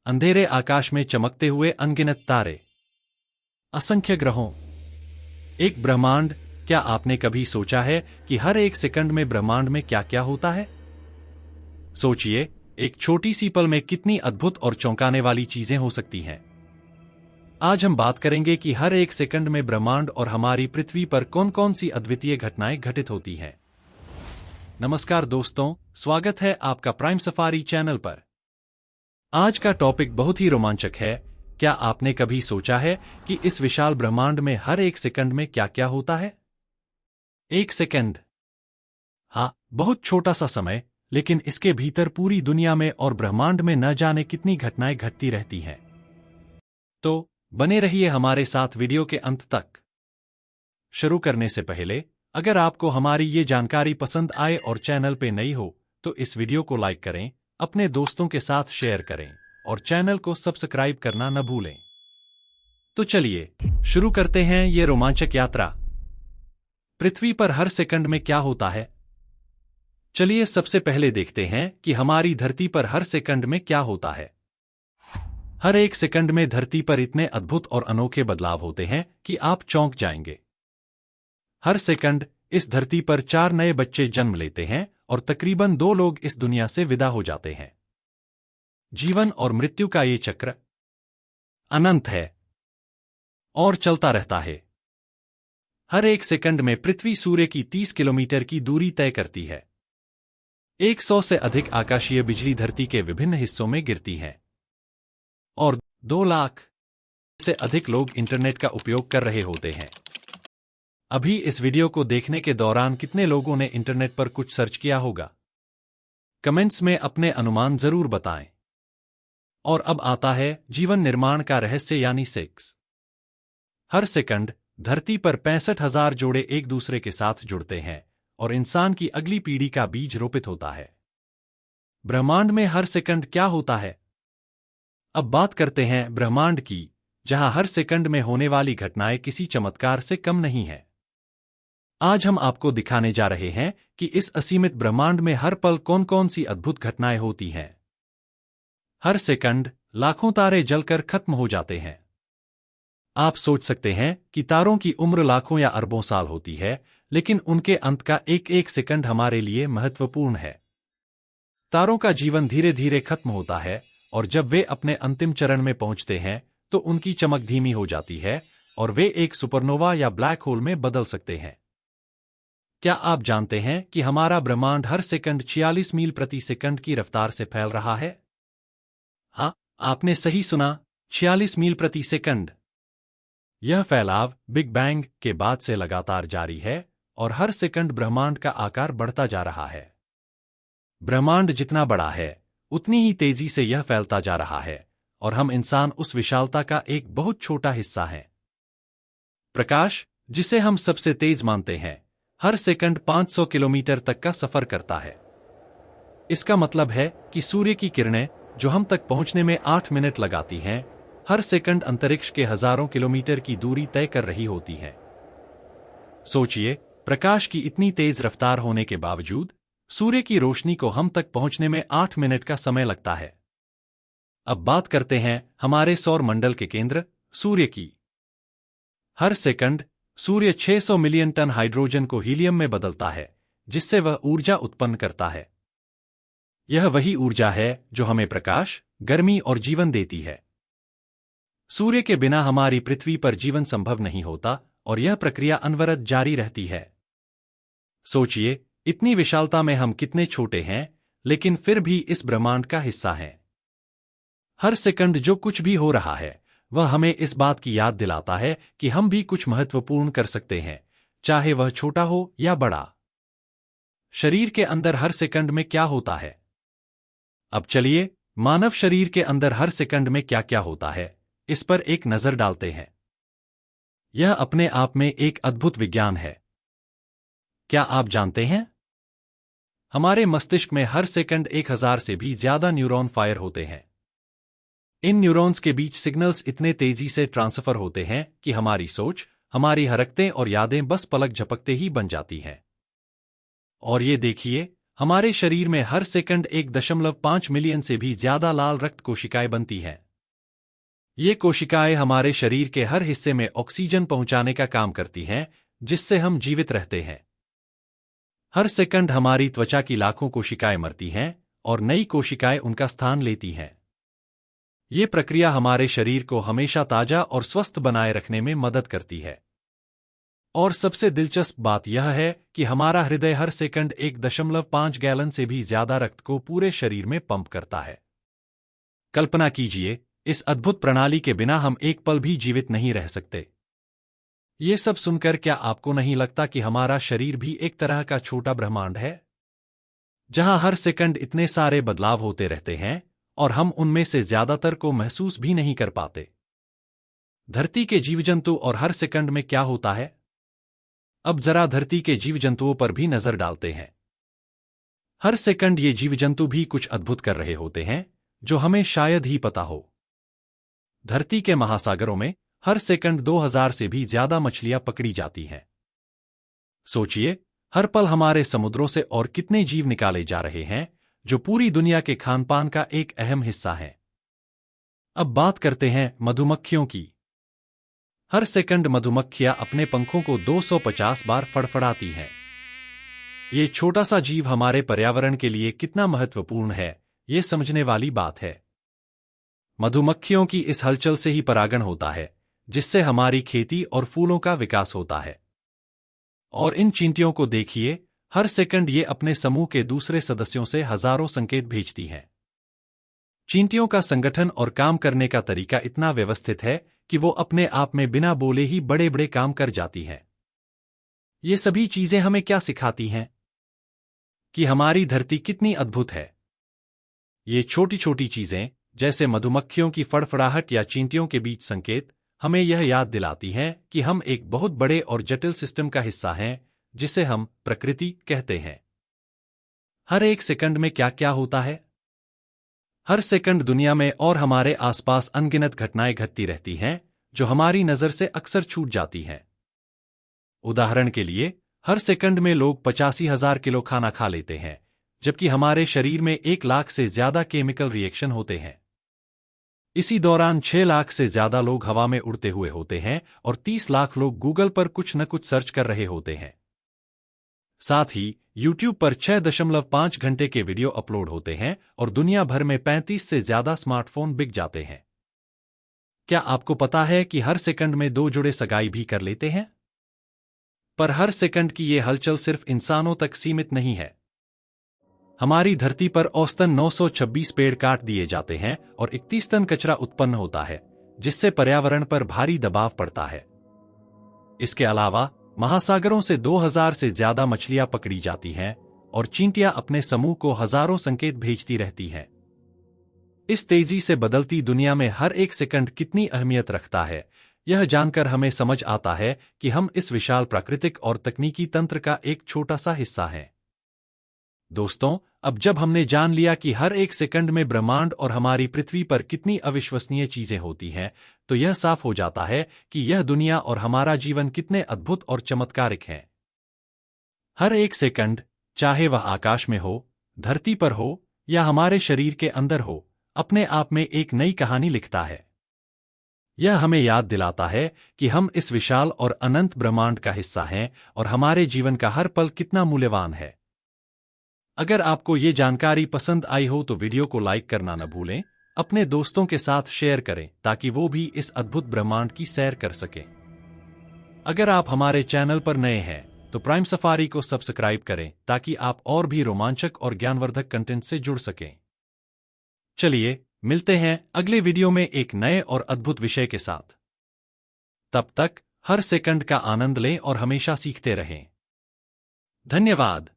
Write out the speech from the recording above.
अंधेरे आकाश में चमकते हुए अनगिनत तारे, असंख्य ग्रहों, एक ब्रह्मांड। क्या आपने कभी सोचा है कि हर एक सेकंड में ब्रह्मांड में क्या क्या होता है? सोचिए, एक छोटी सी पल में कितनी अद्भुत और चौंकाने वाली चीजें हो सकती हैं। आज हम बात करेंगे कि हर एक सेकंड में ब्रह्मांड और हमारी पृथ्वी पर कौन कौन सी अद्वितीय घटनाएं घटित होती हैं। नमस्कार दोस्तों, स्वागत है आपका प्राइम सफारी चैनल पर। आज का टॉपिक बहुत ही रोमांचक है। क्या आपने कभी सोचा है कि इस विशाल ब्रह्मांड में हर एक सेकंड में क्या क्या होता है? एक सेकंड, हाँ, बहुत छोटा सा समय, लेकिन इसके भीतर पूरी दुनिया में और ब्रह्मांड में न जाने कितनी घटनाएं घटती रहती हैं। तो बने रहिए हमारे साथ वीडियो के अंत तक। शुरू करने से पहले, अगर आपको हमारी ये जानकारी पसंद आए और चैनल पे नई हो तो इस वीडियो को लाइक करें, अपने दोस्तों के साथ शेयर करें और चैनल को सब्सक्राइब करना न भूलें। तो चलिए शुरू करते हैं ये रोमांचक यात्रा। पृथ्वी पर हर सेकंड में क्या होता है? चलिए सबसे पहले देखते हैं कि हमारी धरती पर हर सेकंड में क्या होता है। हर एक सेकंड में धरती पर इतने अद्भुत और अनोखे बदलाव होते हैं कि आप चौंक जाएंगे। हर सेकंड इस धरती पर 4 नए बच्चे जन्म लेते हैं और तकरीबन 2 लोग इस दुनिया से विदा हो जाते हैं। जीवन और मृत्यु का ये चक्र अनंत है और चलता रहता है। हर एक सेकंड में पृथ्वी सूर्य की 30 किलोमीटर की दूरी तय करती है। 100 से अधिक आकाशीय बिजली धरती के विभिन्न हिस्सों में गिरती है और 2 लाख से अधिक लोग इंटरनेट का उपयोग कर रहे होते हैं। अभी इस वीडियो को देखने के दौरान कितने लोगों ने इंटरनेट पर कुछ सर्च किया होगा? कमेंट्स में अपने अनुमान जरूर बताएं। और अब आता है जीवन निर्माण का रहस्य यानी सेक्स। हर सेकंड धरती पर 65,000 जोड़े एक दूसरे के साथ जुड़ते हैं और इंसान की अगली पीढ़ी का बीज रोपित होता है। ब्रह्मांड में हर सेकंड क्या होता है? अब बात करते हैं ब्रह्मांड की, जहां हर सेकंड में होने वाली घटनाएं किसी चमत्कार से कम नहीं है। आज हम आपको दिखाने जा रहे हैं कि इस असीमित ब्रह्मांड में हर पल कौन कौन सी अद्भुत घटनाएं होती हैं। हर सेकंड लाखों तारे जलकर खत्म हो जाते हैं। आप सोच सकते हैं कि तारों की उम्र लाखों या अरबों साल होती है, लेकिन उनके अंत का एक एक सेकंड हमारे लिए महत्वपूर्ण है। तारों का जीवन धीरे धीरे खत्म होता है और जब वे अपने अंतिम चरण में पहुंचते हैं तो उनकी चमक धीमी हो जाती है और वे एक सुपरनोवा या ब्लैक होल में बदल सकते हैं। क्या आप जानते हैं कि हमारा ब्रह्मांड हर सेकंड 46 मील प्रति सेकंड की रफ्तार से फैल रहा है? हाँ, आपने सही सुना, 46 मील प्रति सेकंड। यह फैलाव बिग बैंग के बाद से लगातार जारी है और हर सेकंड ब्रह्मांड का आकार बढ़ता जा रहा है। ब्रह्मांड जितना बड़ा है, उतनी ही तेजी से यह फैलता जा रहा है और हम इंसान उस विशालता का एक बहुत छोटा हिस्सा हैं। प्रकाश, जिसे हम सबसे तेज मानते हैं, हर सेकंड 500 किलोमीटर तक का सफर करता है। इसका मतलब है कि सूर्य की किरणें, जो हम तक पहुंचने में 8 मिनट लगाती हैं, हर सेकंड अंतरिक्ष के हजारों किलोमीटर की दूरी तय कर रही होती हैं। सोचिए, प्रकाश की इतनी तेज रफ्तार होने के बावजूद सूर्य की रोशनी को हम तक पहुंचने में 8 मिनट का समय लगता है। अब बात करते हैं हमारे सौर मंडल के केंद्र सूर्य की। हर सेकंड सूर्य 600 मिलियन टन हाइड्रोजन को हीलियम में बदलता है, जिससे वह ऊर्जा उत्पन्न करता है। यह वही ऊर्जा है जो हमें प्रकाश, गर्मी और जीवन देती है। सूर्य के बिना हमारी पृथ्वी पर जीवन संभव नहीं होता और यह प्रक्रिया अनवरत जारी रहती है। सोचिए, इतनी विशालता में हम कितने छोटे हैं, लेकिन फिर भी इस ब्रह्मांड का हिस्सा हैं। हर सेकंड जो कुछ भी हो रहा है, वह हमें इस बात की याद दिलाता है कि हम भी कुछ महत्वपूर्ण कर सकते हैं, चाहे वह छोटा हो या बड़ा। शरीर के अंदर हर सेकंड में क्या होता है? अब चलिए मानव शरीर के अंदर हर सेकंड में क्या क्या होता है, इस पर एक नजर डालते हैं। यह अपने आप में एक अद्भुत विज्ञान है। क्या आप जानते हैं? हमारे मस्तिष्क में हर सेकंड 1000 से भी ज्यादा न्यूरॉन फायर होते हैं। इन न्यूरॉन्स के बीच सिग्नल्स इतने तेजी से ट्रांसफर होते हैं कि हमारी सोच, हमारी हरकतें और यादें बस पलक झपकते ही बन जाती हैं। और ये देखिए, हमारे शरीर में हर सेकंड 1.5 मिलियन से भी ज्यादा लाल रक्त कोशिकाएं बनती हैं। ये कोशिकाएं हमारे शरीर के हर हिस्से में ऑक्सीजन पहुंचाने का काम करती हैं, जिससे हम जीवित रहते हैं। हर सेकंड हमारी त्वचा की लाखों कोशिकाएं मरती हैं और नई कोशिकाएं उनका स्थान लेती हैं। ये प्रक्रिया हमारे शरीर को हमेशा ताजा और स्वस्थ बनाए रखने में मदद करती है। और सबसे दिलचस्प बात यह है कि हमारा हृदय हर सेकंड 1.5 गैलन से भी ज्यादा रक्त को पूरे शरीर में पंप करता है। कल्पना कीजिए, इस अद्भुत प्रणाली के बिना हम एक पल भी जीवित नहीं रह सकते। ये सब सुनकर क्या आपको नहीं लगता कि हमारा शरीर भी एक तरह का छोटा ब्रह्मांड है, जहां हर सेकंड इतने सारे बदलाव होते रहते हैं और हम उनमें से ज्यादातर को महसूस भी नहीं कर पाते? धरती के जीवजंतु और हर सेकंड में क्या होता है? अब जरा धरती के जीवजंतुओं पर भी नजर डालते हैं। हर सेकंड ये जीवजंतु भी कुछ अद्भुत कर रहे होते हैं, जो हमें शायद ही पता हो। धरती के महासागरों में हर सेकंड 2000 से भी ज्यादा मछलियां पकड़ी जाती हैं। सोचिए, हर पल हमारे समुद्रों से और कितने जीव निकाले जा रहे हैं, जो पूरी दुनिया के खानपान का एक अहम हिस्सा है। अब बात करते हैं मधुमक्खियों की। हर सेकंड मधुमक्खियां अपने पंखों को 250 बार फड़फड़ाती हैं। ये छोटा सा जीव हमारे पर्यावरण के लिए कितना महत्वपूर्ण है, ये समझने वाली बात है। मधुमक्खियों की इस हलचल से ही परागण होता है, जिससे हमारी खेती और फूलों का विकास होता है। और इन चींटियों को देखिए, हर सेकंड ये अपने समूह के दूसरे सदस्यों से हजारों संकेत भेजती हैं। चींटियों का संगठन और काम करने का तरीका इतना व्यवस्थित है कि वो अपने आप में बिना बोले ही बड़े बड़े काम कर जाती हैं। ये सभी चीजें हमें क्या सिखाती हैं? कि हमारी धरती कितनी अद्भुत है। ये छोटी छोटी चीजें, जैसे मधुमक्खियों की फड़फड़ाहट या चींटियों के बीच संकेत, हमें यह याद दिलाती हैं कि हम एक बहुत बड़े और जटिल सिस्टम का हिस्सा हैं, जिसे हम प्रकृति कहते हैं। हर एक सेकंड में क्या क्या होता है? हर सेकंड दुनिया में और हमारे आसपास अनगिनत घटनाएं घटती रहती हैं, जो हमारी नजर से अक्सर छूट जाती हैं। उदाहरण के लिए, हर सेकंड में लोग 85,000 किलो खाना खा लेते हैं, जबकि हमारे शरीर में 1 लाख से ज्यादा केमिकल रिएक्शन होते हैं। इसी दौरान 6 लाख से ज्यादा लोग हवा में उड़ते हुए होते हैं और 30 लाख लोग गूगल पर कुछ न कुछ सर्च कर रहे होते हैं। साथ ही YouTube पर 6.5 घंटे के वीडियो अपलोड होते हैं और दुनिया भर में 35 से ज्यादा स्मार्टफोन बिक जाते हैं। क्या आपको पता है कि हर सेकंड में 2 जोड़े सगाई भी कर लेते हैं? पर हर सेकंड की ये हलचल सिर्फ इंसानों तक सीमित नहीं है। हमारी धरती पर औसतन 926 पेड़ काट दिए जाते हैं और 31 टन कचरा उत्पन्न होता है, जिससे पर्यावरण पर भारी दबाव पड़ता है। इसके अलावा महासागरों से 2000 से ज्यादा मछलियां पकड़ी जाती हैं और चींटियां अपने समूह को हजारों संकेत भेजती रहती हैं। इस तेजी से बदलती दुनिया में हर एक सेकंड कितनी अहमियत रखता है, यह जानकर हमें समझ आता है कि हम इस विशाल प्राकृतिक और तकनीकी तंत्र का एक छोटा सा हिस्सा हैं। दोस्तों, अब जब हमने जान लिया कि हर एक सेकंड में ब्रह्मांड और हमारी पृथ्वी पर कितनी अविश्वसनीय चीजें होती हैं, तो यह साफ हो जाता है कि यह दुनिया और हमारा जीवन कितने अद्भुत और चमत्कारिक हैं। हर एक सेकंड, चाहे वह आकाश में हो, धरती पर हो या हमारे शरीर के अंदर हो, अपने आप में एक नई कहानी लिखता है। यह हमें याद दिलाता है कि हम इस विशाल और अनंत ब्रह्मांड का हिस्सा हैं और हमारे जीवन का हर पल कितना मूल्यवान है। अगर आपको ये जानकारी पसंद आई हो तो वीडियो को लाइक करना न भूलें, अपने दोस्तों के साथ शेयर करें ताकि वो भी इस अद्भुत ब्रह्मांड की सैर कर सकें। अगर आप हमारे चैनल पर नए हैं तो प्राइम सफारी को सब्सक्राइब करें ताकि आप और भी रोमांचक और ज्ञानवर्धक कंटेंट से जुड़ सकें। चलिए मिलते हैं अगले वीडियो में एक नए और अद्भुत विषय के साथ। तब तक हर सेकंड का आनंद लें और हमेशा सीखते रहें। धन्यवाद।